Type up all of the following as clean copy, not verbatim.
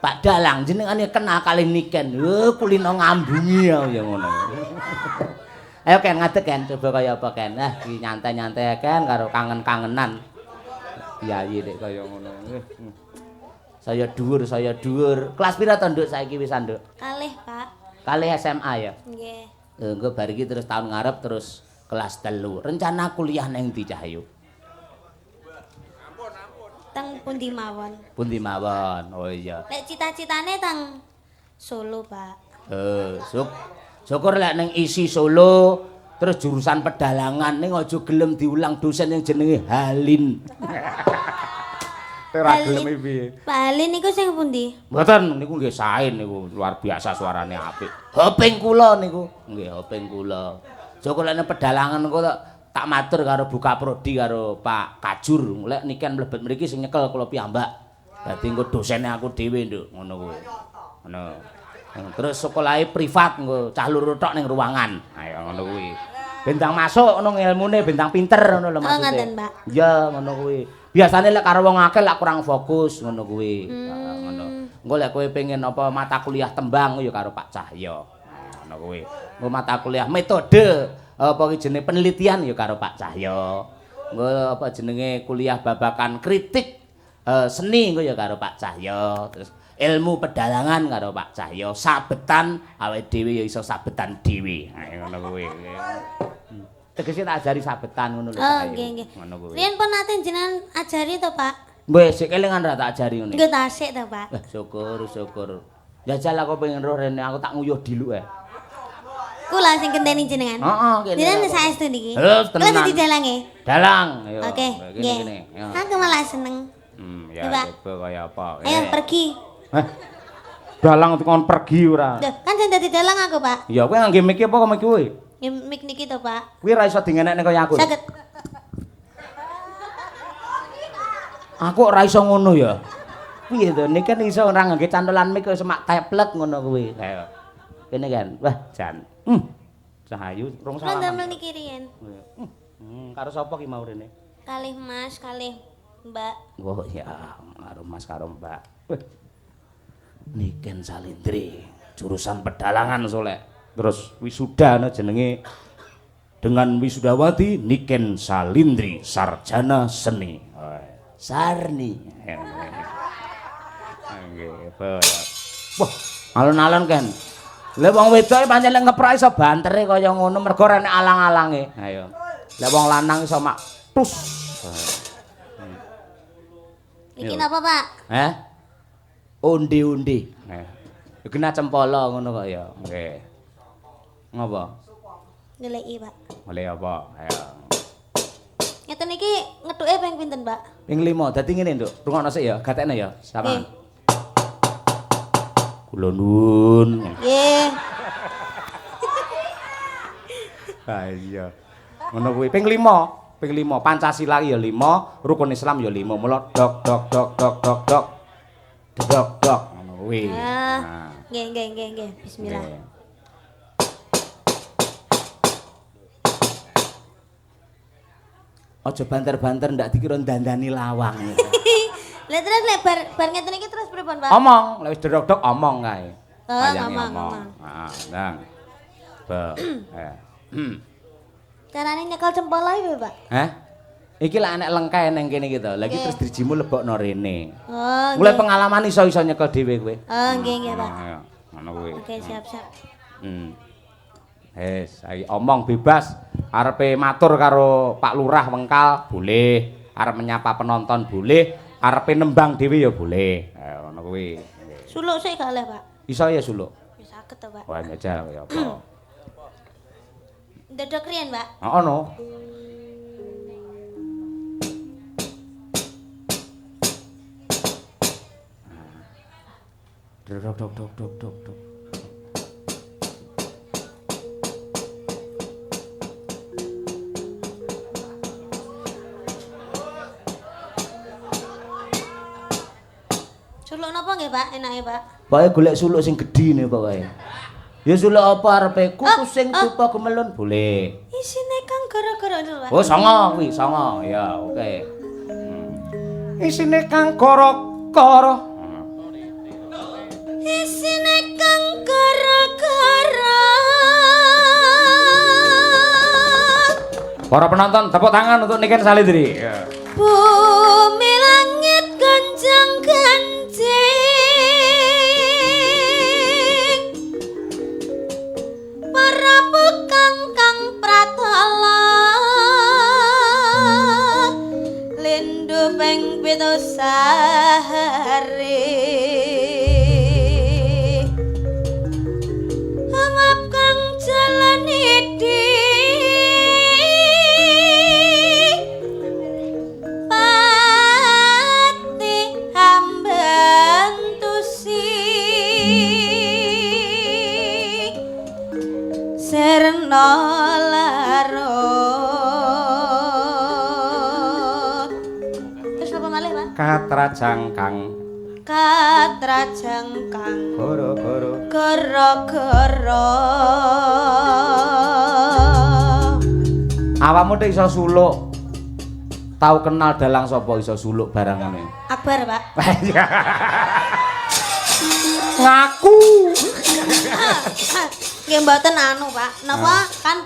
Pak Dalang jenengane kenal kalih Niken. Kulino ngambungi ya ngono. Ayo Ken ngadeg Ken, coba kaya apa Ken. Iki nyantai-nyantai Ken karo kangen-kangenan. Yayi nek kaya ngono. Saya dhuwur. Kelas pira to Nduk saiki wis Nduk? Kalih, Pak. Kalih SMA ya? Nggih. Engko bar iki terus tahun ngarep terus kelas 3. Rencana kuliah nang ndi Cahyu? Teng pundi mawon? Pundi mawon. Oh iya. Lek cita-citane teng Solo, Pak. Syukur lek ning isi Solo terus jurusan pedalangan ning aja gelem diulang dosen yang jenenge Halin. Ora gelem piye? Pak Halin niku sing pundi? Mboten niku nggih sae niku luar biasa suarane apik. Hoping kula niku. Nggih hoping kula. Syukur lek pedalangan niku tak matur karo buka prodi karo Pak Kajur. Lek niken mlebet mriki sing nyekel kula piyambak. Dadi engko dosene aku dhewe Nduk ngono kuwi. Ngono. Terus sekolahe privat engko cah loro tok ning ruangan. Ayo ngono kuwi. Bentang masuk ngono ilmune bentang pinter ngono lho maksudnya. Oh ngoten, Mbak. Iya ngono kuwi. Biasane lek karo wong akeh lek kurang fokus ngono kuwi. Ngono. Engko lek kowe pengen apa mata kuliah tembang ya karo Pak Cahyo. Ngono kuwi. Engko mata kuliah metode apa jenenge penelitian ya karo Pak Cahyo. Engko apa jenenge kuliah babakan kritik seni engko ya karo Pak Cahyo. Terus ilmu pedalangan karo Pak Cahyo, sabetan awake dhewe ya iso sabetan dhewe. Ngono kuwi. Tegese tak ajari sabetan ngono lho. Oh, nggih. Ngono kuwi. Riyen pun nate jenengan ajari to, Pak? Wis sik kelingan ra tak ajari ngene. Nggih tasik to, Pak. Syukur. Jajal aku pengen roh rene aku tak nguyuh diluk ae. Kula sing genteni jenengan. Heeh, kene. Jenengan saestu niki. Terus Kula dadi dalange. Dalang, ayo. Oke, nggih. Aku malah seneng. Ya coba kaya apa. Ayo pergi. Dalang kon pergi ora. Loh, kan sing dadi dalang aku, Pak. Ya kowe ngangge mic apa kok mic kowe? Ya mik niki to, Pak. Kuwi ra iso dingenekne kaya aku. Saged. Aku ora iso ngono ya. Piye to? Niki kan iso ora ngangge cantolan mic kok semak tablet ngono kuwi. Ayo. Kene kan. Wah, jan. Cahayu rong Kula salah. damel niki riyen. Karo sapa ki mau rene? Kalih Mas, kalih Mbak. Oh ya, karo Mas karo Mbak. Niken Salindri, jurusan pedalangan solek. Terus wisuda jenenge dengan wisudawati Niken Salindri, sarjana seni. Sarni. Wah, alon-alon kan. Lah wong wedoke pancen lek ngeprak iso bantere kaya ngono mergo rene alang-alange. Ayo. Lah wong lanang iso mak tus. Niki napa, Pak? Undi-undi. Kena cempala ngono kok ya. Nggih. Ngapa? Ngeleki, Pak. Golek apa? Ayo. Ngeten iki ngethuke ping pinten, Pak? Ping 5. Dadi ngene, Nduk. Rungokno sik ya, gatekne ya. Sama. Kula nuwun. Nggih. Ha iya. Ngono kuwi ping 5. Ping 5 Pancasila ya 5, rukun Islam ya 5. Mula dok. Dok ngono kuwi. Nggih. Bismillah. Aja banter-banter ndak dikira dandani lawang. Lah terus lek bar ngeten iki terus pripun, Pak? Omong, lek wis dok omong kae. Ngomong. Heeh, ndang. Carane nyekel cempala iki, Pak? Iki lek enek lengkae nang kene iki to. Lagi terus dirijimu lebokno rene. Oh. Mulai pengalaman iso nyekel dhewe kowe. Oh, nggih, Pak. Ngono kuwi. Oke, siap. Saiki omong bebas. Arepe matur karo Pak Lurah Wengkal boleh, arep menyapa penonton boleh, arepe nembang dhewe ya boleh. Ngono kuwi. Suluk sik gak oleh, Pak? Iso ya suluk. Wis saged to, Pak. Wah, njajal kaya apa. Ndodok riyen, Pak? Heeh no. Dok. Suluk napa nggih, Pak? Enake, Pak? Pokoke golek suluk sing gedhi ne pokoke. Ya suluk apa arepe kuku sing dupa gemelun boleh. Isine kang gara-gara itu, Pak. Oh, songo kuwi, songo. Ya, oke. Isine kang gara-gara. isine kang gara-gara. Para penonton tepuk tangan untuk Niken Salindri. Bumi langit ganjang-ganjing, para bekang kang pratala, lindu ping pitu sahari, angap kang jalan idi. Serna larut. Terus apa malih, Pak? Katrajangkang. Katrajangkang. Goro-goro. Goro-goro. Awakmu nek iso suluk. Tahu kenal dalang sapa iso suluk barang ngene. Akbar, Pak. Ngaku. Nggih mboten anu, Pak. Napa kan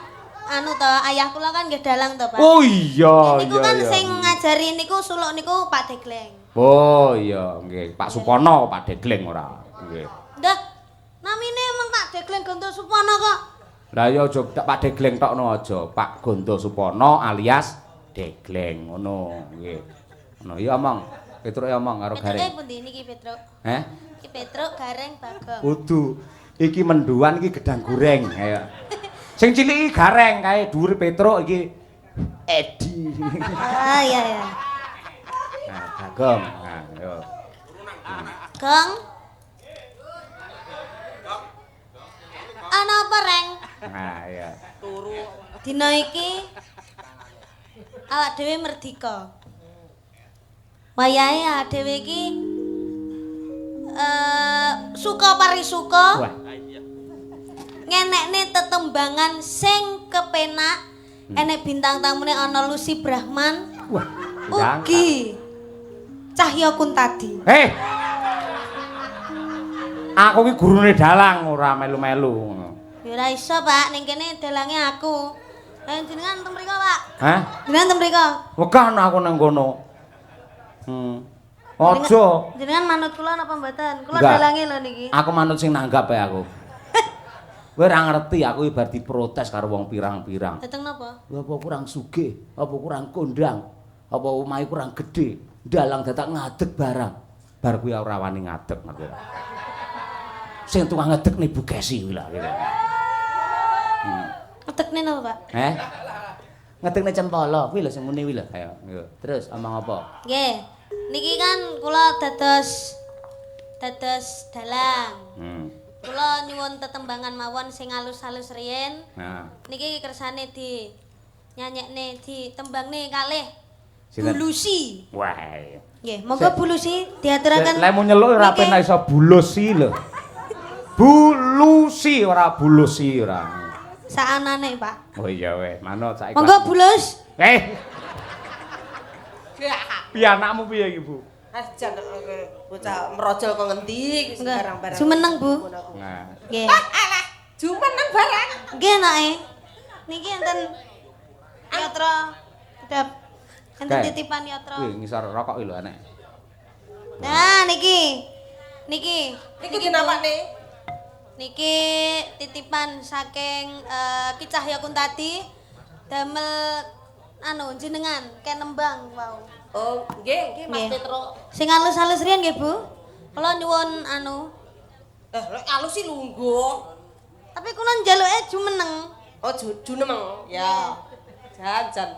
anu to, ayah kula kan nggih dalang to, Pak. Oh iya, Niku iya. kan iya. sing ngajari niku suluk niku Pak Degleng. Oh iya, nggih. Pak Supono, Pak Degleng ora. Nggih. Ndah, namine emang Pak Degleng Gonto Supono kok. Lah ya aja Pak Degleng tokno aja. Pak Gonto Supono alias Degleng ngono, nggih. Ngono ya omong. Petruk ya omong karo Gareng. Petruk pundi niki Petruk? Heh? Iki Petruk Gareng Bagong. Kudu. Iki menduan iki gedang goreng kaya. Sing cilik iki Gareng kae dhuwur Petruk iki Edi. Ah iya ya. Nah, Bagong. Nah, yo. Gong. Ana apa, Reng? Nah, iya. Dina iki awak dhewe merdika. Wayahe awak dhewe iki suka parisuka. Wah. Ngenekne tetembangan sing kepenak. Enek bintang tamune ana Lucy Brahman. Wah. Ugi Cahya Kuntadi. Aku ki gurune dalang ora melu-melu ngono. Ya ora iso, Pak. Ning kene dalange aku. Jenengan teng mriko, Pak. Hah? Jenengan teng mriko. Wekan aku nang kono. Aja. Jenengan manut kula napa mboten? Kula Enggak. dalange lho niki. Aku manut sing nanggap ya aku. Kowe ora ngerti aku ibar diprotes karo wong pirang-pirang. Dateng napa? Apa kurang sugih, apa kurang kondang, apa omahe kurang gedhe, dalang dadak ngadeg barang. Bar kuwi ora wani ngadeg ngerti ora. Sing tukang ngedekne Bu Kesi kuwi lho. Ngetekne napa, Pak? Ngedekne cempala kuwi lho sing muni kuwi lho. Ayo, yo. Terus omong apa? Nggih. Niki kan kula dados dalang. Kula nyuwun tetembangan mawon sing halus-halus riyen. Nah. Niki kersane di nyanyekne di tembangne kalih Sinten? Bulusi. Wah. Nggih, monggo Bulusi diaturaken. Lek mau nyeluk ora niki. penak iso bulusi lho. Bulusi ora bulusi ora. Saanane, Pak. Oh iya weh, manut saiki. Monggo Bulus. Piye anakmu piye iki, Bu? Jan bocah merojol kok ngendi barang-barang. Jumeneng, Bu. Nah. Nggih. Alah, jumeneng barang. Nggih, nake. Niki enten yatra kedap. Enten Kae. titipan yatra. Wih, ngisor rokok iki lho anek. Nah, niki. Niki. Niki dinamane. Niki titipan saking Ki Cahya Kuntadi damel anu jenengan kenembang wau. Oh, nggih, Mas Nggih. Petro. Sing halus-halus riyen nggih, Bu. Kula nyuwun anu, Lek alus sih lungguh. tapi kula njaluke jumeneng. Oh, junemeng. Ya. Jan.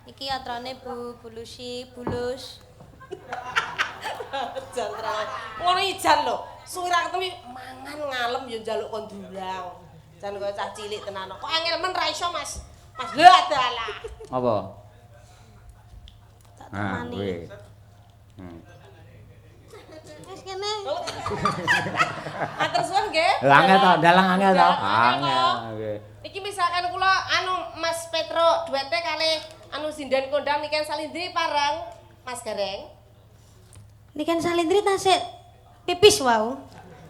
Iki yatrane Bu Bulusi, Bulus. Jan terang. Ngono iki jan lho. Suwi ra ketemu mangan ngalem ya njaluk kon dulang. Jan kok cah cilik tenan. Kok angel men ra iso, Mas. Mas lho adalah. Apa? Tak Nah, temani. weh. Wis kene. Matur suwun nggih. Angel to, dalang angel to. Angel. Angel. Nggih. Iki misalkan kula anu Mas Petro duete kali anu sinden kondang Niken Salindri parang Mas Gareng. Niken Salindri tasik pipis wau.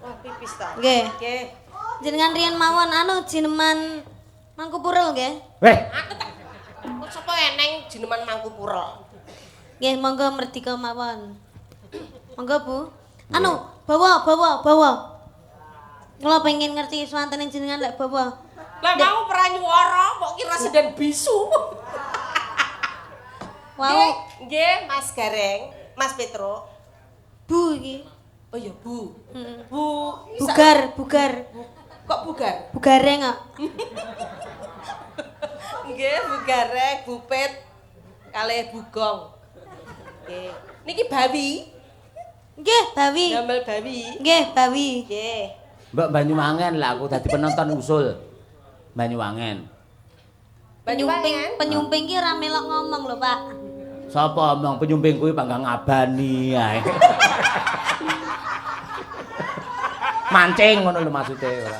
Oh, pipis ta. Nggih. Nggih. Jenengan riyen mawon jineman Mangkupurel nggih. Weh, Aku tak. Kok sapa eneng jineman Mangkupura? Nggih, monggo merdika mawon. Monggo, Bu. Bawa. Kula pengen ngerti swanten jenengan lek bawa. Lah mau pranyuwara mbok kira seden bisu. Wau, Nggih, Mas Gareng, Mas Petro. Bu iki. Oh ya, Bu. Heeh. Bu. Bugar. Kok bugar? Bugareng kok. Nggih, Bu Gareng, Bu Pet, kalih Bugong. Nggih. Niki Bawi, Nggih, Bawi. gamel Bawi. Nggih, Bawi. Nggih. Mbak Banyuwangen lah aku dadi penonton usul. Banyuwangen. Penyumping ki ora melok ngomong lho, Pak. Sapa omong penyumping kuwi panggang ngabani ae. Mancing ngono lho maksude ora.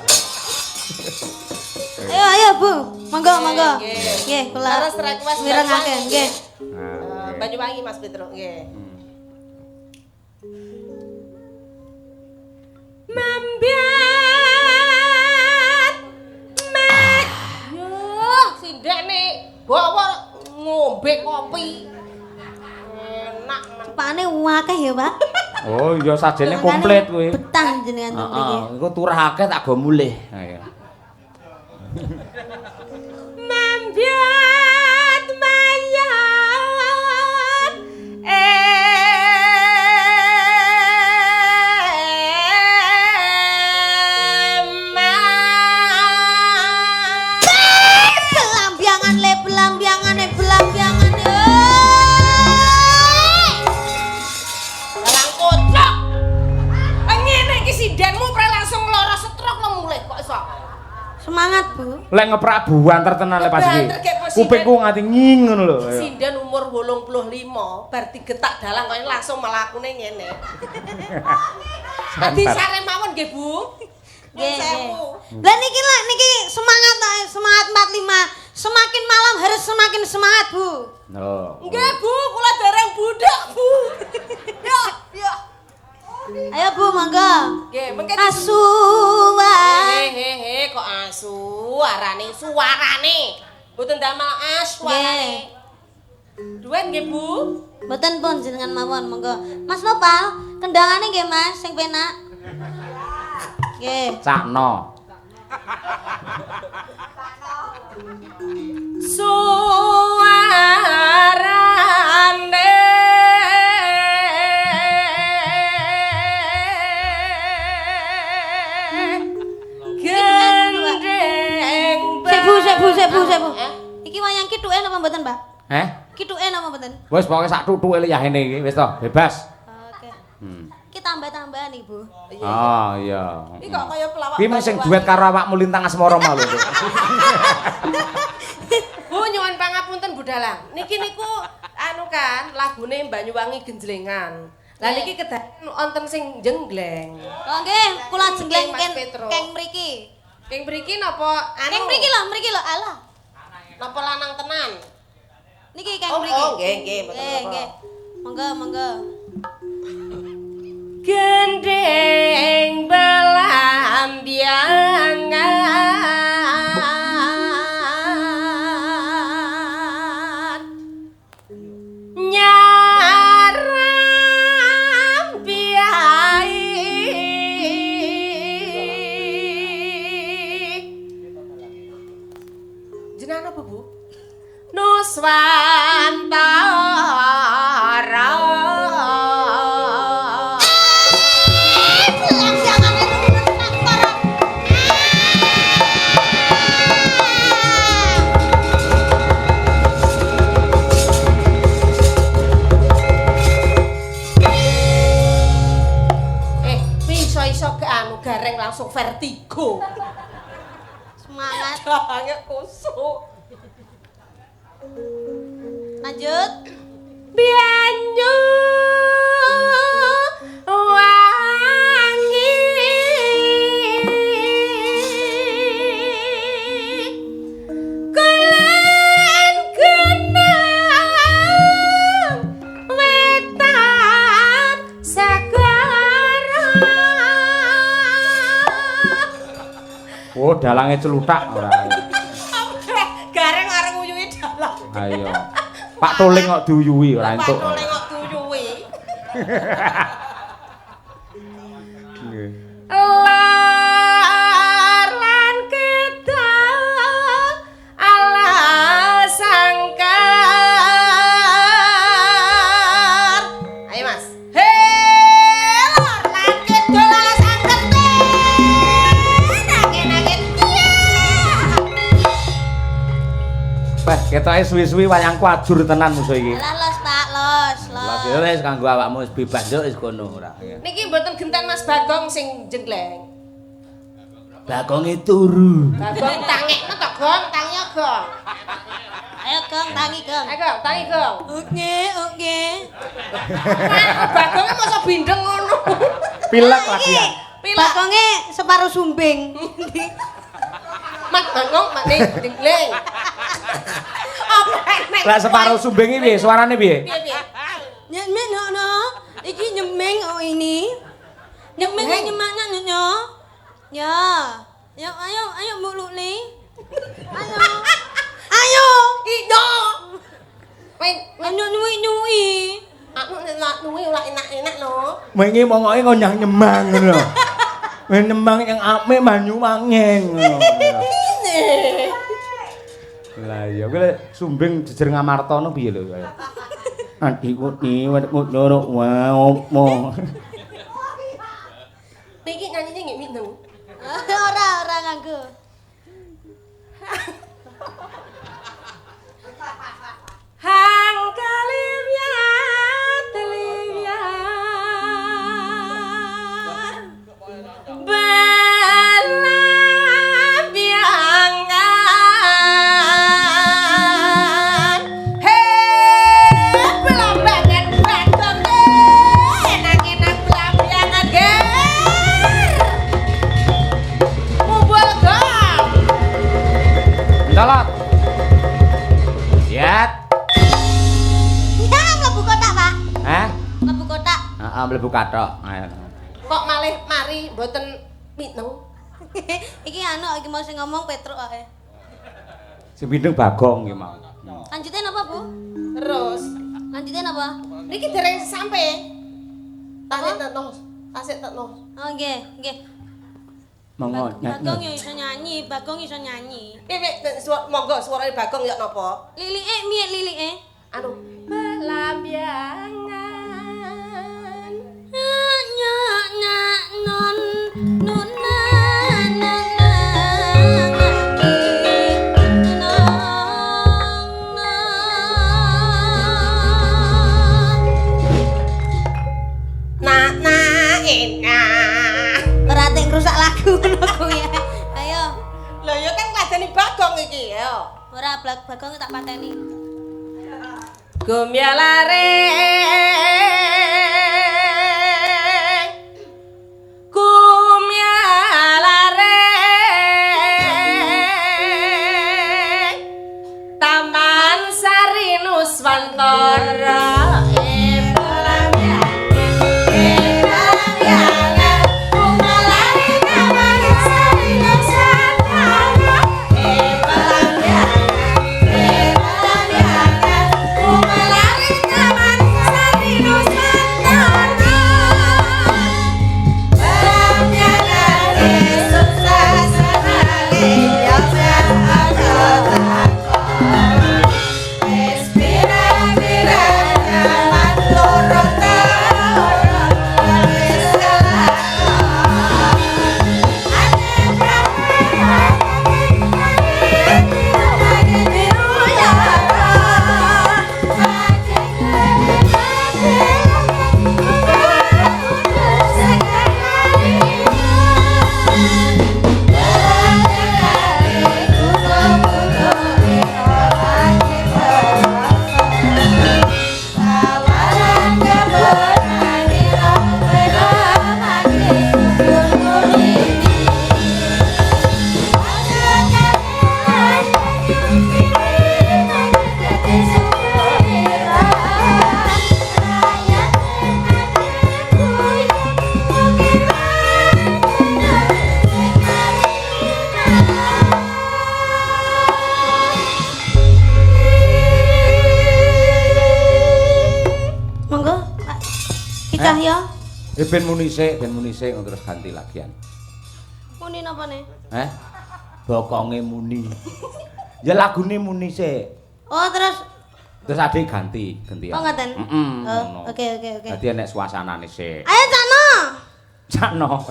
Ayo, Bu. Monggo. Nggih. Nggih, kula. Terus request mirengake, nggih. Banyuwangi Mas Petro, nggih. Mambiat mek. Yo, sindekne bawa ngombe kopi. Enak men. Pakane akeh ya, Pak. Oh iya sajene komplit kuwi. Betah jenengan mriki. Heeh, iku turahake tak go mulih. Ayo. Mambiat mayat Belambiangan. Dalang kocok. Ngene iki sindenmu pre langsung lara stroke lo mulih kok iso. Semangat, Bu. Lek ngeprak buanter tenan lek pas iki. Banter kayak presiden. Kupingku nganti nying ngono lho. Ayo. Sinden umur 85 bar digetak dalang kok langsung melakune ngene. Adi sare mawon nggih, Bu. Nggih. Lah niki semangat 45. Semakin malam harus semakin semangat, Bu. Oh. Nggih, Bu, kula dereng budak, Bu. Ya. Ayo, Bu, monggo. Nggih, mengke Asuwa. Hehehe, kok asu arane suarane. Mboten damel as suarane. Duet nggih, Bu. Mboten pun jenengan mawon, monggo. Mas Nopal, kendangane nggih, Mas, sing penak. Nggih. Cakno. Suarane gendeng Sebu. Iki wayang kituke napa mboten, Pak? Kituke napa mboten? Wis pokoke sak tutuke liyane iki wis to, bebas. Oke. Iki tambah-tambahan, Ibu. Oh iya. Iki kok kaya pelawak. Ki sing duet karo awakmu Lintang Asmara mau lho. Bu nyuwun pangapunten Bu Dalang. Niki niku anu kan lagune Banyuwangi Genjlengan. Lah niki kedaden wonten sing jenggleng. Oh nggih, kula jengleng Mas Petro. keng mriki. Keng mriki napa anu? Keng mriki lho, alah. Napa lanang tenan? Niki keng Oh, mriki. oh, nggih, mboten apa. Nggih. Monggo. Gendeng belambiangan nyaram biai jenengan apa Bu? Nuswantara iso ke anu gareng langsung vertigo. Semangat. Jangan kusuk. Lanjut. Bianyu wangi kulen genang wetan sagara Oh, dalange celutak ora. Gareng areng uyuhi dalang. Ayo. Pak Tuling kok diuyuhi ora entuk. Pak Tuling kok diuyuhi. Lar lan kidal ala sangkar. Ayo Mas. Hei lar lan kidal ala sangkar. Nake-nake iya. Wah, ketoke suwi-suwi wayangku ajur tenan musuh iki. Lah los Pak, los. Lah wis kanggo awakmu wis bebas yo wis kono ora. Niki mboten genten Mas Bagong sing jenggleng. Bagonge turu. Bagong tangekno to, Gong, tangi Gong. Ayo Gong, tangi Gong. Ayo Gong, tangi Gong. Oke, oke. Bagongnya masa bindeng ngono. Pilek lagi ya. Bagonge separuh sumbing. Mat Bagong, mat ning jenggleng. Apa nek? Lah separuh sumbing iki piye? Suarane piye? Piye-piye? Nyemeng no. Iki nyemeng oh ini. Nyemeng nyemaknya nyo. Ya. Ya ayo muluk nih. Ayo. Ayo. Ido. Wait, Nyui. aku nek nuwi ora enak-enak lho. Wingi mongoke ngonyah nyemang ngono. Nyemang yang apik banyu mangeng ngono. Lah iya kuwi sumbing jejer Ngamartana piye lho kaya. Adikku ni wedekku loro wae opo. Niki nyanyine nggih mineng. Ora nganggo. Hang kalimya belambiangan. Hei, belambangan Bagong enak-enak belambiangan ger. Mubul Gong. Ndolot. Siap. Ya mlebu kotak, Pak. Hah? Mlebu kotak. Heeh, mlebu kathok. Ayo. Kok malih mari mboten mineng? Iki iki mau sing ngomong Petruk ae. Sing bindeng Bagong iki mau. Lanjutin apa, Bu? Terus Lanjutin apa? niki dereng sampe. Tasik tekno. Oh, nggih. Monggo. Bagong yo iso nyanyi, Bagong iso nyanyi. Piye monggo suarane Bagong ya napa? Lilike miye lilike? Anu belambiangan. Nyak non berarti ngrusak lagu ngono kuwi. Ayo. Lah ya kan ngladeni Bagong iki, ayo. Ora Bagong tak pateni. Gumyalare Taman Sari Nuswantara. Taman Sari Nuswantara. Ben muni sik terus ganti lagian. Muni napa nih? Bokonge muni. Ya lagune muni sik. Oh, terus Ade ganti, gantian. Oh, ngoten. Ngono. Oke. Dadi enek suasanane sik. Ayo Cakno. Cakno.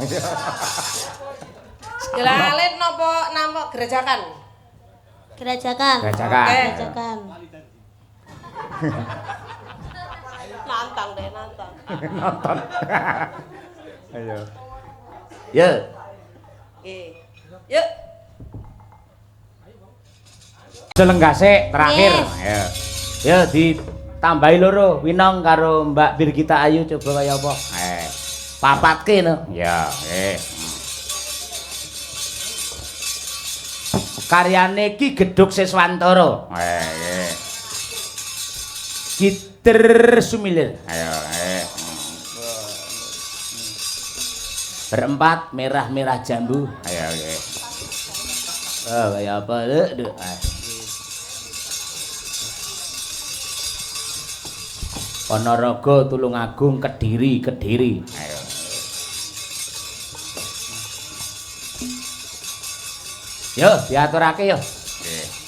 Jelalit napa gerejakan? Gerajakan. Gerajakan. Nantang deh, nantang. Nonton. Ayo. Ya. Yuk. Selenggase terakhir. Yes. Ya ditambahi loro Winong karo Mbak Birgita Ayu coba kaya apa? Papatke no. Ya, Karyane Ki Gedhuk Siswantara. Gider Sumilir. Ayo, Berempat merah-merah jambu. Ayo, kaya apa? Ponorogo, Tulungagung, Kediri. Ayo. Yo, diaturake yo. Nggih.